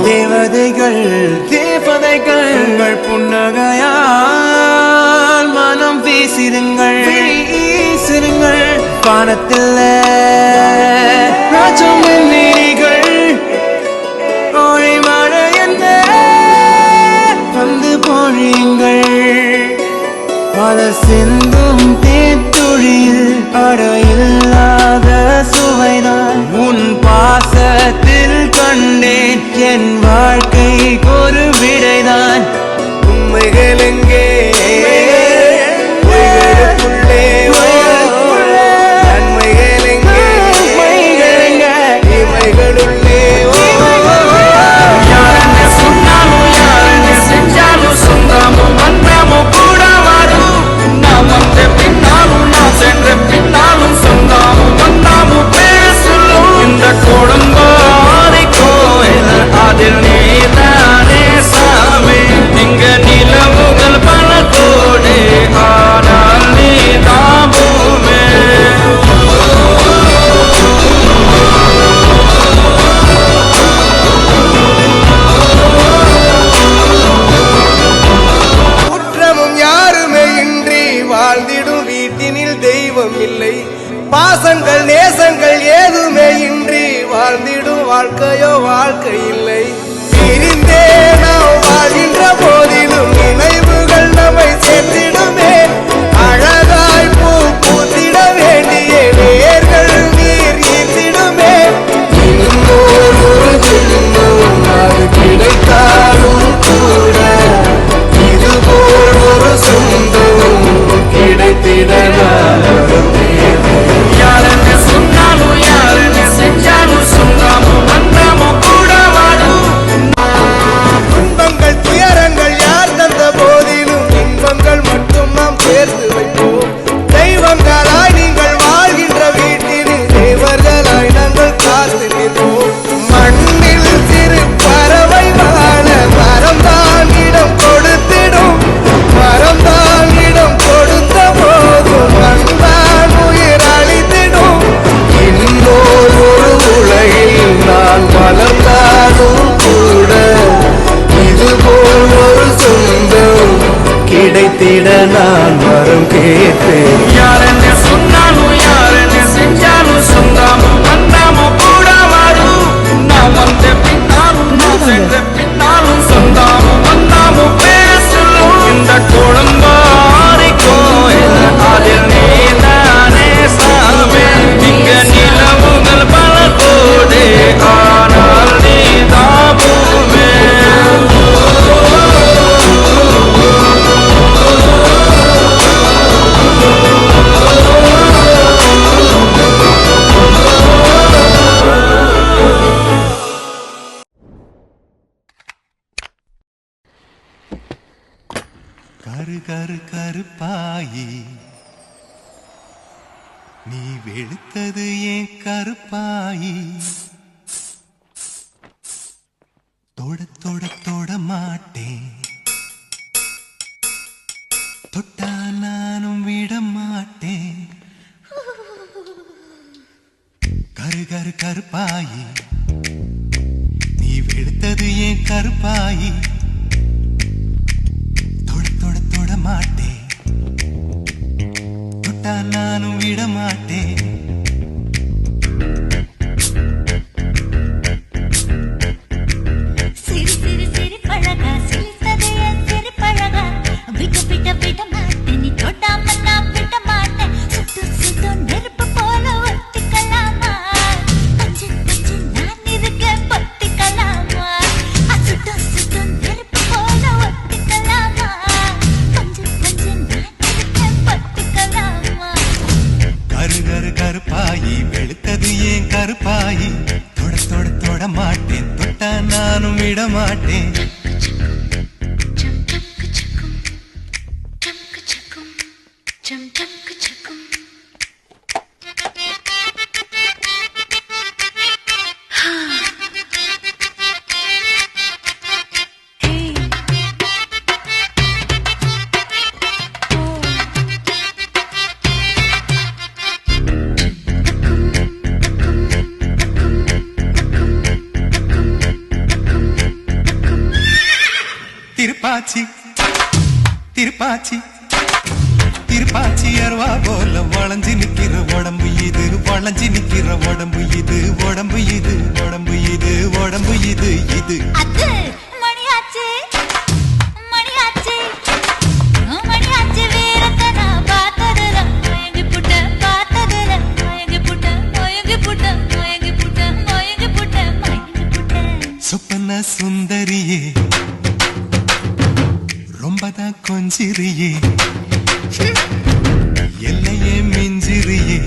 தேவதைகள் புன்னகையால் மனம் வீசிருங்கள் வானத்தில் ராஜமின்னிகள் மழை என்ன வந்து பொழியுங்கள் பல சிந்தும் தேத்துழியில் அடையில்லாத சுவைதான் உன் பாசத்தில் கண்டேன் என் வாழ்க்கைக்கு ஒரு விடைதான் உண்மைகள் எங்கே பாசங்கள் நேசங்கள் ஏதுமே இன்றி வாழ்ந்திடும் வாழ்க்கையோ வாழ்க்கை இல்லை பிரிந்தே நாம் வாழ்கின்ற போதிலும் நினைவுகள் நம்மை சேர்த்திடுமே அழகாய் பூ பூத்திட வேண்டிய வேர்கள் நீர் ஈர்த்திடுமே அது கிடைத்தாலும் கூட இதுபோல் ஒரு சொந்தம் கிடைத்திடலாம் கிடைத்திட நான் வரம் கேட்பேன் யாரென்ன சொன்னாலும் யாரென்ன செஞ்சாலும் சொந்தாமும் வந்தாமும் கூட வரும் நான் வந்த பின்னாலும் நான் சென்ற பின்னாலும் சொந்தாமும் வந்தாமும் பேசலும் இந்த குடும்பாரி கோயில் அதில் நீதானே சாமி இங்க நிலவுகள் பல கோடி ஆனால் நீ தாபுமே கருப்பாயி நீ வெளுத்தது ஏன் கருப்பாயி தொட மாட்டேன் தொட்டா நானும் விட மாட்டேன் கருப்பாயி நீ வெளுத்தது ஏன் கருப்பாயி தொட மாட்டேன் தொட்டா நானும் விட மாட்டேன் கருப்பாயி வெளுத்தது ஏன் கருப்பாயி தொட மாட்டேன் தொட்டா நானும் விட மாட்டேன் திருப்பாச்சி திருப்பாச்சி திருப்பாச்சி அருவா போல வளைஞ்சு நிக்கிற உடம்பு இது வளைஞ்சு நிக்கிற உடம்பு இது உடம்பு இது உடம்பு இது உடம்பு இது இது அது மணியாச்சு மணியாச்சு மணியாச்சு வீரத்தை நான் பார்த்ததுல மயங்கி புட்ட பார்த்ததுல மயங்கி புட்ட மயங்கி புட்ட மயங்கி புட்ட மயங்கி புட்ட மயங்கி புட்ட சொப்பன சுந்தரியே ரொம்பதான் கொஞ்சிரியே எல்லையே மிஞ்சிரியே